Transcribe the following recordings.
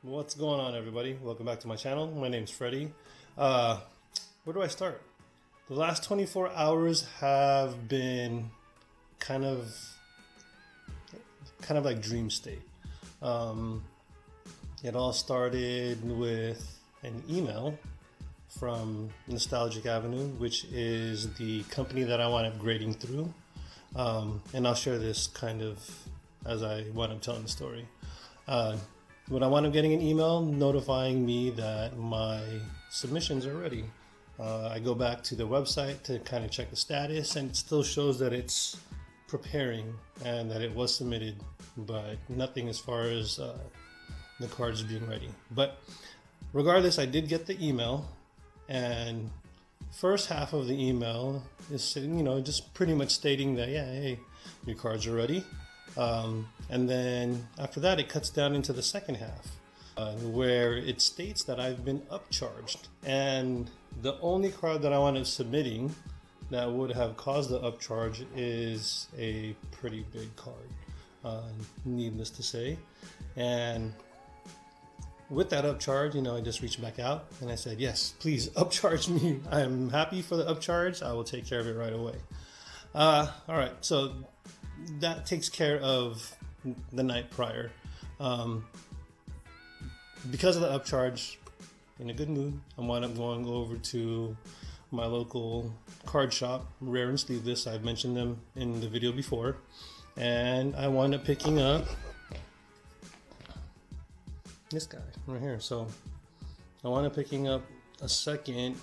What's going on, everybody? Welcome back to my channel. My name's Freddy. Where do I start? The last 24 hours have been kind of like dream state. It all started with an email from Nostalgic Avenue, which is the company that I wound up grading through. And I'll share this kind of as I wind up telling the story. When I wound up getting an email notifying me that my submissions are ready. I go back to the website to kind of check the status, and it still shows that it's preparing and that it was submitted, but nothing as far as the cards being ready. But regardless, I did get the email, and first half of the email is, just pretty much stating that, yeah, hey, your cards are ready. And then after that, it cuts down into the second half, where it states that I've been upcharged. And the only card that I wound up submitting that would have caused the upcharge is a pretty big card, needless to say. And with that upcharge, I just reached back out and I said, yes, please upcharge me. I'm happy for the upcharge. I will take care of it right away. All right, so that takes care of the night prior. Because of the upcharge, in a good mood, I wound up going over to my local card shop, Rare and Sleeveless. I've mentioned them in the video before, and I wound up picking up this guy right here. So I wound up picking up a second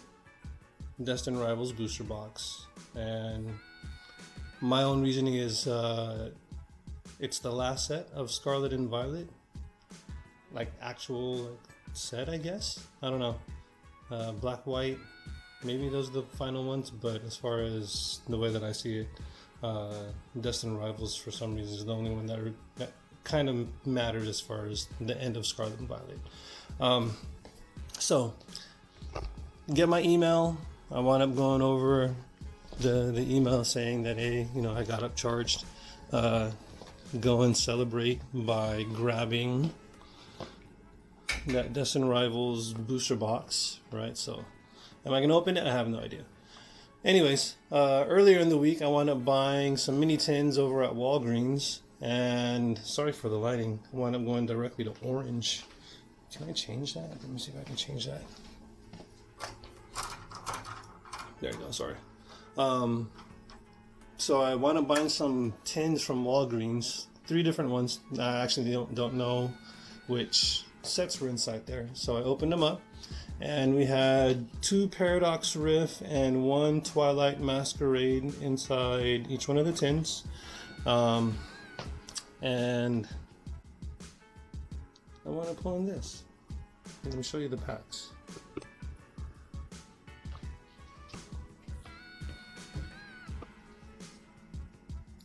Destined Rivals booster box, and my own reasoning is it's the last set of Scarlet and Violet, like actual set, I guess. I don't know. Black, white, maybe those are the final ones, but as far as the way that I see it, Destined Rivals for some reason is the only one that kind of matters as far as the end of Scarlet and Violet. So, get my email. I wound up going over the email saying that, hey, I got upcharged. Go and celebrate by grabbing that Destined Rivals booster box, right? So, am I gonna open it? I have no idea. Anyways, earlier in the week, I wound up buying some mini tins over at Walgreens, and sorry for the lighting, I wound up going directly to orange. Can I change that? Let me see if I can change that. There you go. Sorry. So I wound up buying some tins from Walgreens, 3 different ones. I actually don't know which sets were inside there. So I opened them up, and we had 2 Paradox Rift and 1 Twilight Masquerade inside each one of the tins. And I want to pull in this. Let me show you the packs.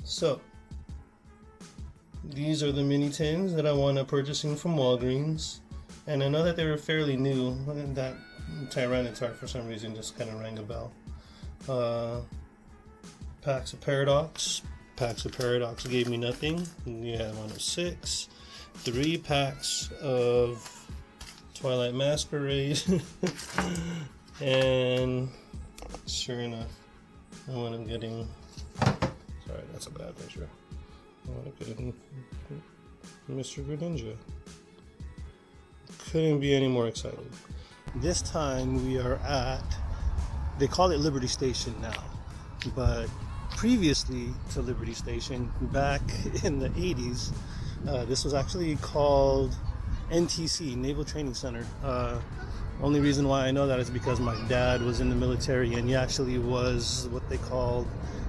So, these are the mini tins that I wound up purchasing from Walgreens, and I know that they were fairly new. That Tyranitar for some reason just kind of rang a bell. Packs of Paradox. Packs of Paradox gave me nothing. You had 1 of 6. 3 packs of Twilight Masquerade. And sure enough, I wound up getting... Sorry, that's a bad picture. I wound up getting Mr. Greninja. Couldn't be any more excited. This time we are at, they call it Liberty Station now, but previously to Liberty Station, back in the 80s, this was actually called NTC, Naval Training Center. Only reason why I know that is because my dad was in the military, and he actually was what they called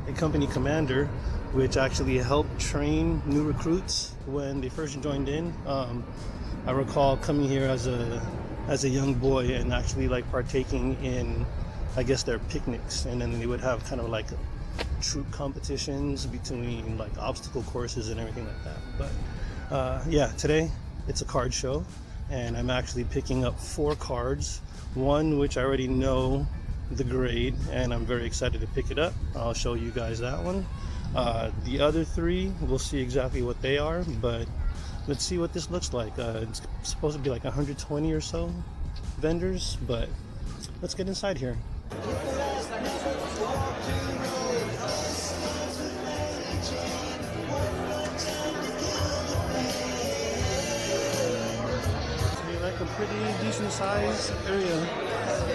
a company commander, which actually helped train new recruits when they first joined in. I recall coming here as a young boy and actually like partaking in, I guess, their picnics, and then they would have kind of like troop competitions between like obstacle courses and everything like that. But yeah, today it's a card show, and I'm actually picking up 4 cards. One which I already know the grade, and I'm very excited to pick it up. I'll show you guys that one. The other 3, we'll see exactly what they are, but let's see what this looks like. It's supposed to be like 120 or so vendors, but let's get inside here. Like a pretty decent sized area.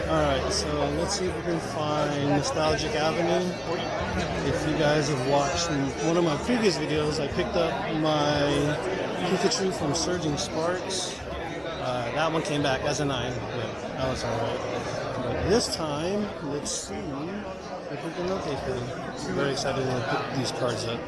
Alright, so let's see if we can find Nostalgic Avenue. If you guys have watched one of my previous videos, I picked up my Pikachu from Surging Sparks. That one came back as a 9, but that was alright. But this time, let's see if we can locate them. I'm very excited to pick these cards up.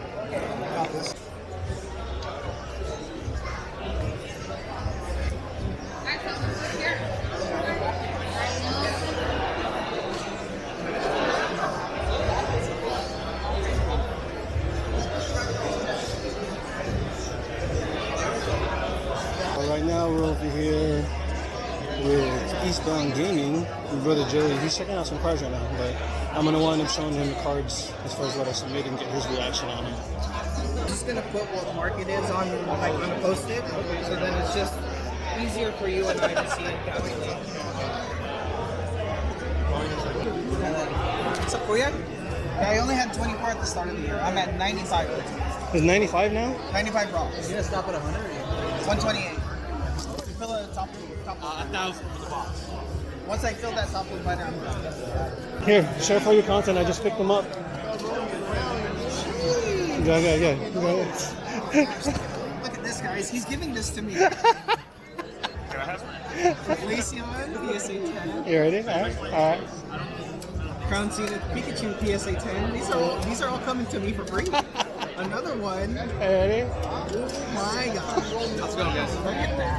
Right now we're over here with Eastbound Gaming with Brother Joey. He's checking out some cards right now, but I'm going to wind up showing him the cards as far as what I submitted and get his reaction on them. I'm just going to put what market is on a post-it, so then it's just easier for you and I to see and calculate. What's up, Kuya? Yeah, I only had 24 at the start of the year. I'm at 95. It's 95 now? 95 raw. You're going to stop at 100 or 128. You fill the top 1,000 for the box. Once I fill that top one by now, I'm done. Here, share for your content. I just picked them up. Yeah. Look at this, guys. He's giving this to me. Glaceon, PSA 10. You ready? Alright. Crown Zenith Pikachu PSA 10. These are all coming to me for free. Another one. Ready? Oh my god. Let's go, guys. Look at that.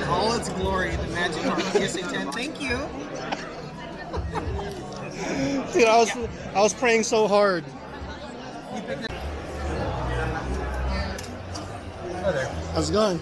All its glory, the magic card PSA 10. Thank you. Dude, I was praying so hard. You picked it. Hi there. How's it going?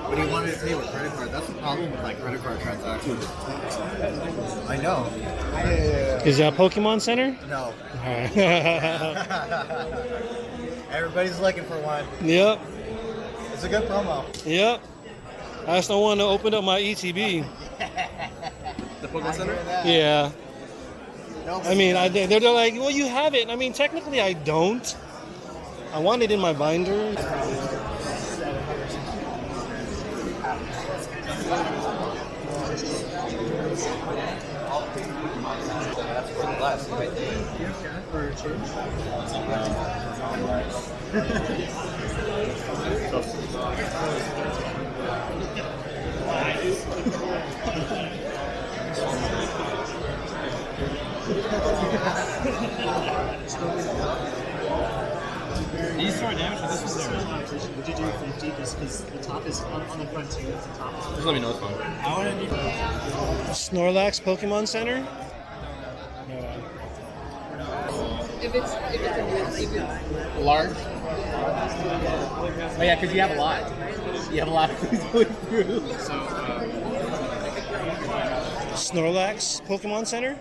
What do you want me to pay with credit card? That's the problem with like credit card transactions. I know. Is that Pokemon Center? No. Alright. Everybody's looking for one. Yep. It's a good promo. Yep. I just don't want to open up my ETB. The Pokemon Center? Yeah. No. I mean, they're like, well, you have it. I mean, technically, I don't. I want it in my binder. These are damage, but this was there. Would you do 50? Just because the top is on the front too. The top is Just let me know it's fine. I want to do Snorlax Pokemon Center? If it's Large? Oh yeah, because you have a lot. You have a lot of things going through. Snorlax Pokemon Center?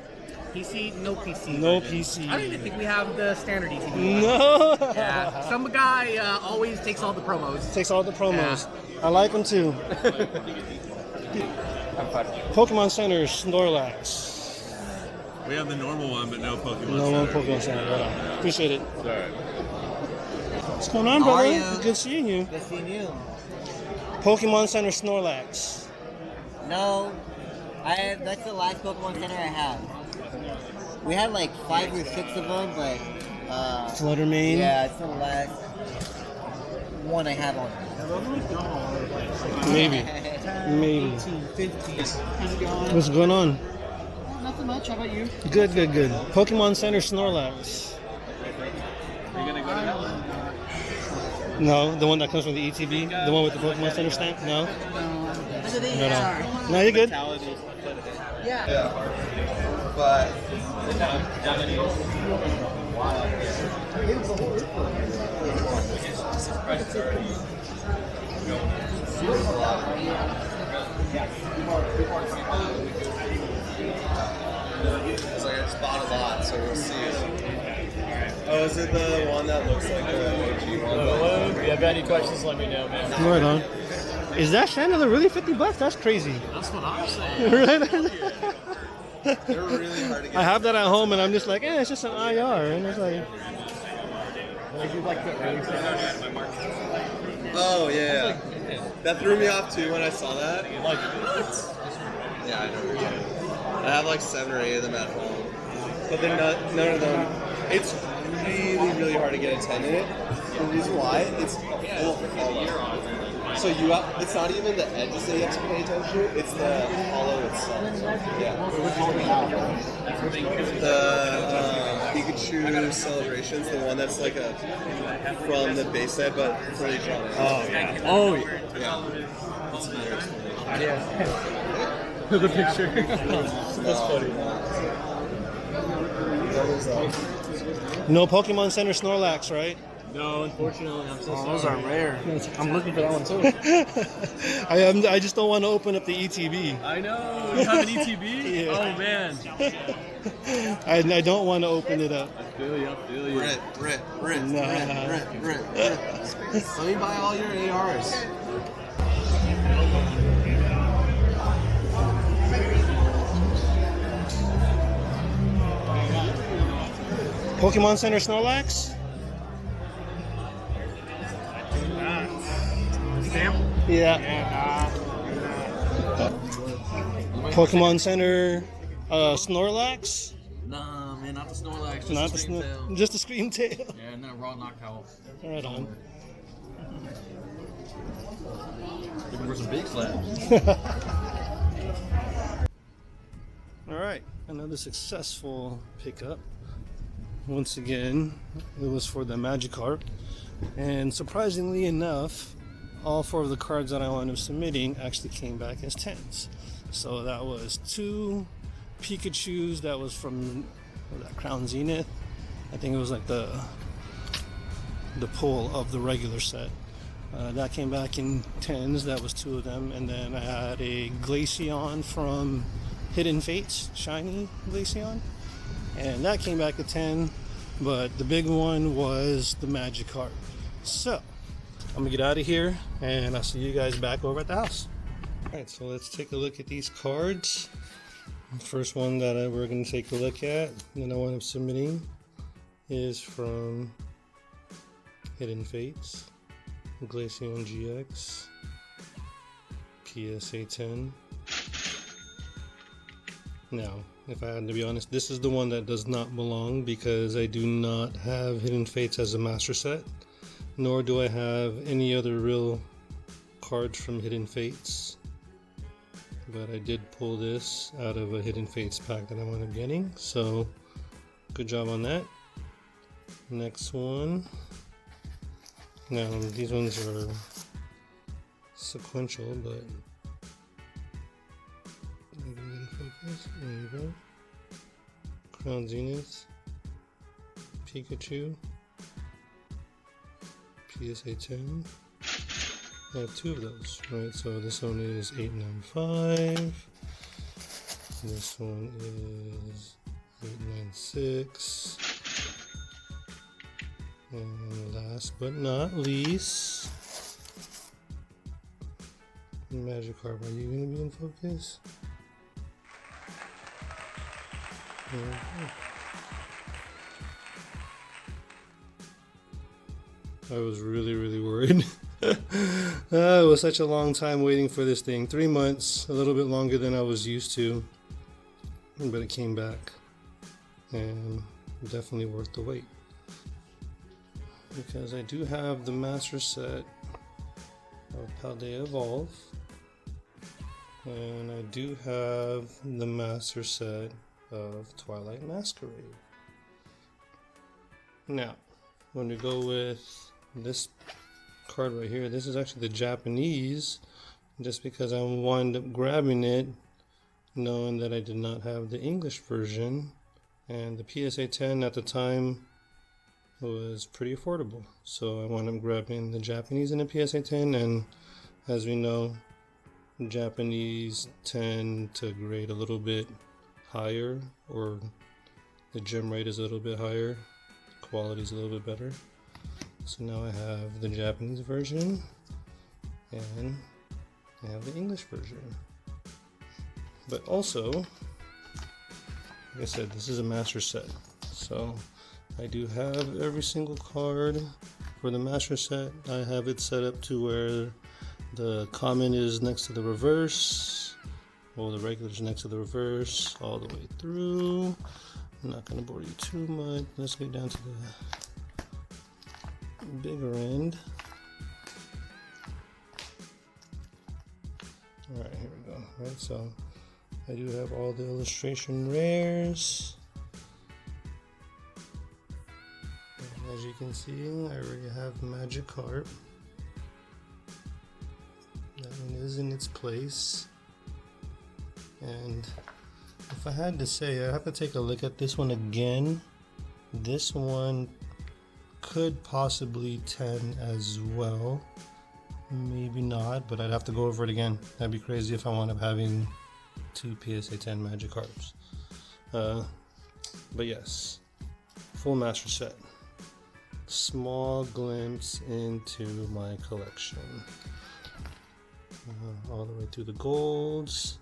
PC, no PC. No PC. I don't even think we have the standard ECB. No. Yeah, some guy always takes all the promos. Takes all the promos. I like them too. Pokemon Center Snorlax. We have the normal one, but no Pokemon No one Center. Pokemon Center. Right on. Appreciate it. Alright. What's going on, How are brother? you? Good seeing you. Good seeing you. Pokemon Center Snorlax. No, that's the last Pokemon Center I have. We had like 5 or 6 of them, but Fluttermane. yeah, it's the last one I have on. Maybe. 15. How's it going? What's going on? Nothing much. How about you? Good, good, good. Pokemon Center Snorlax. Are you gonna go to that one? No, the one that comes from the ETB, the one with the Pokemon Center stamp. No, Look at these. no, no. No, you're good. Yeah. But it's like I just bought a lot, so we'll see. Oh, is it the one that looks like the OG one? If you have any questions, let me know, man. Right on. Is that Chandler really $50? That's crazy. That's what I'm saying. They're really hard to get. I have that at home, and I'm just like, it's just an IR, and it's like, Oh yeah, that threw me off too when I saw that. Like, yeah, I know. I have like 7 or 8 of them at home, but they're not. None of them. It's really hard to get a 10 in it. The reason why it's full of hollow. So it's not even the edges that you have to pay attention to. It's the hollow itself. Yeah. The Pikachu Celebrations, the one that's like from the base set, but fully drawn. Oh, yeah. Oh, yeah. Yeah. It's another explanation. Yeah. The picture. That's funny. no Pokemon Center Snorlax, right? No, unfortunately, I'm so sorry. Those are rare. I'm looking for that one too. I just don't want to open up the ETB. I know. You have an ETB? Yeah. Oh, man. I don't want to open it up. I feel you. Rit. Let me buy all your ARs. Pokemon Center Snorlax? Stamp? Yeah. Pokemon Center Snorlax? Nah, man, not the Snorlax. Just Not the the Screamtail. just the Scream Tail. Yeah, and then a raw knockout. Right on. Looking for some big slabs. All right, another successful pickup. Once again, it was for the Magikarp, and surprisingly enough, all 4 of the cards that I wound up submitting actually came back as 10s. So that was 2 Pikachus that was from that Crown Zenith. I think it was like the pull of the regular set. That came back in 10s. That was 2 of them, and then I had a Glaceon from Hidden Fates, shiny Glaceon, and that came back at 10. But the big one was the Magikarp. So I'm gonna get out of here, and I'll see you guys back over at the house. All right, so let's take a look at these cards. The first one that we're gonna take a look at, and I want to submitting, is from Hidden Fates, Glaceon GX, PSA 10. Now, if I had to be honest, this is the one that does not belong because I do not have Hidden Fates as a master set, nor do I have any other real cards from Hidden Fates. But I did pull this out of a Hidden Fates pack that I wound up getting, so good job on that. Next one. Now, these ones are sequential, but focus. There you go. Crown Zenith, Pikachu, PSA 10. I have 2 of those, right? So this one is 895. This one is 896. And last but not least, Magikarp. Are you going to be in focus? I was really worried. It was such a long time waiting for this thing. 3 months, a little bit longer than I was used to, but it came back, and definitely worth the wait. Because I do have the master set of Paldea Evolve, and I do have the master set of Twilight Masquerade. Now, when we go with this card right here, this is actually the Japanese, just because I wound up grabbing it knowing that I did not have the English version, and the PSA 10 at the time was pretty affordable, so I wound up grabbing the Japanese in the PSA 10. And as we know, Japanese tend to grade a little bit higher, or the gem rate is a little bit higher, quality is a little bit better. So now I have the Japanese version and I have the English version. But also, like I said, this is a master set, so I do have every single card for the master set. I have it set up to where the common is next to the reverse, or the regular is next to the reverse, all the way through. I'm not going to bore you too much. Let's get down to the bigger end. Alright, here we go. Right, so I do have all the illustration rares. And as you can see, I already have Magikarp. That one is in its place. And if I had to say, I have to take a look at this one again. This one could possibly 10 as well. Maybe not, but I'd have to go over it again. That'd be crazy if I wound up having 2 PSA 10 Magikarps. But yes, full master set. Small glimpse into my collection. All the way through the golds.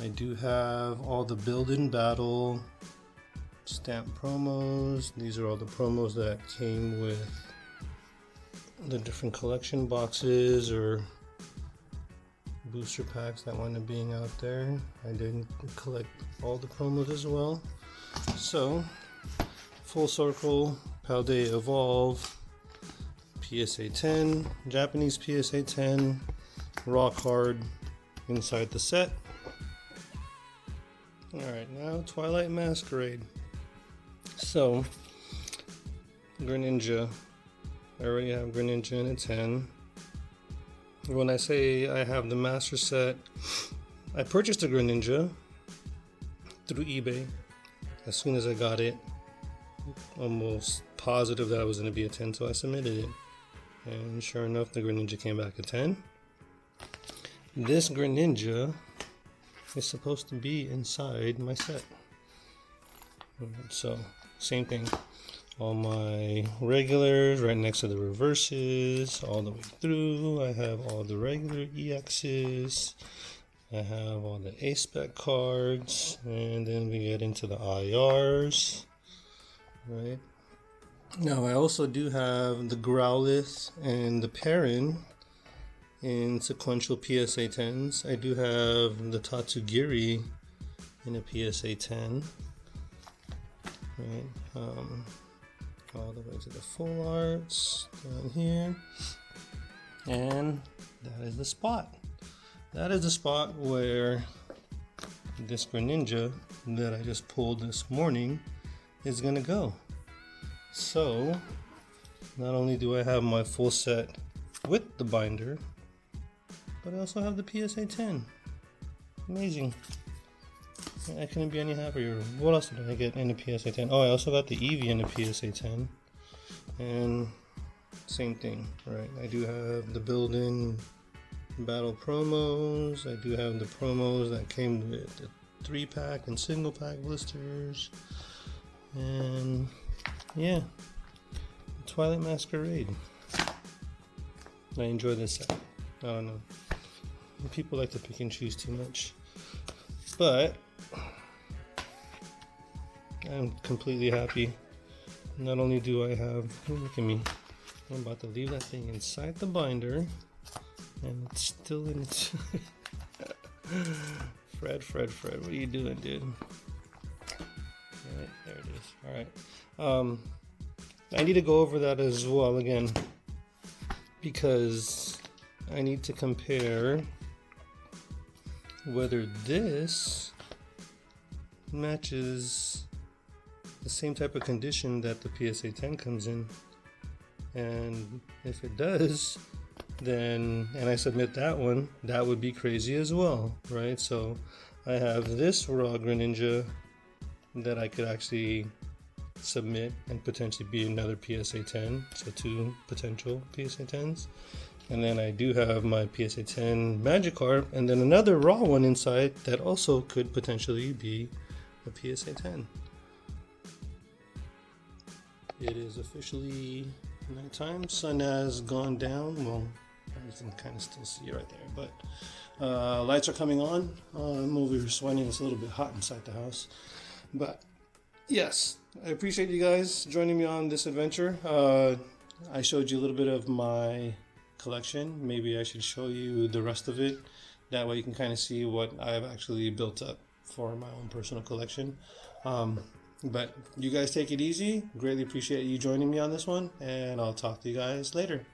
I do have all the build-in battle stamp promos. These are all the promos that came with the different collection boxes or booster packs that wound up being out there. I did collect all the promos as well. So, full circle, Paldea Evolve, PSA 10, Japanese PSA 10, raw card inside the set. Alright, now Twilight Masquerade. So, Greninja. I already have Greninja in a 10. When I say I have the master set, I purchased a Greninja through eBay. As soon as I got it, almost positive that I was going to be a 10, so I submitted it. And sure enough, the Greninja came back a 10. This Greninja is supposed to be inside my set. So, same thing. All my regulars right next to the reverses, all the way through. I have all the regular EXs. I have all the A-Spec cards. And then we get into the IRs. Right. Now, I also do have the Growlithe and the Perrin in sequential PSA 10s. I do have the Tatsugiri in a PSA 10. Right. All the way to the full arts down here. And that is the spot. That is the spot where this Greninja that I just pulled this morning is gonna go. So, not only do I have my full set with the binder, but I also have the PSA 10. Amazing. I couldn't be any happier. What else did I get in the PSA 10? Oh, I also got the Eevee in the PSA 10. And same thing, right? I do have the built-in battle promos. I do have the promos that came with the 3-pack and single-pack blisters. And yeah, Twilight Masquerade. I enjoy this set. I don't know. People like to pick and choose too much. But I'm completely happy. Not only do I have, look at me, I'm about to leave that thing inside the binder, and it's still in its. Fred, what are you doing, dude? Alright, there it is. Alright. I need to go over that as well again, because I need to compare whether this matches the same type of condition that the PSA 10 comes in. And if it does, then, and I submit that one, that would be crazy as well, right? So I have this raw Greninja that I could actually submit and potentially be another PSA 10, so 2 potential PSA 10s. And then I do have my PSA 10 Magikarp, and then another raw one inside that also could potentially be a PSA 10. It is officially nighttime. Sun has gone down. Well, you can kind of still see it right there, but lights are coming on. I'm over here sweating. It's a little bit hot inside the house, but yes, I appreciate you guys joining me on this adventure. I showed you a little bit of my collection. Maybe I should show you the rest of it. That way you can kind of see what I've actually built up for my own personal collection. But you guys take it easy. Greatly appreciate you joining me on this one, and I'll talk to you guys later.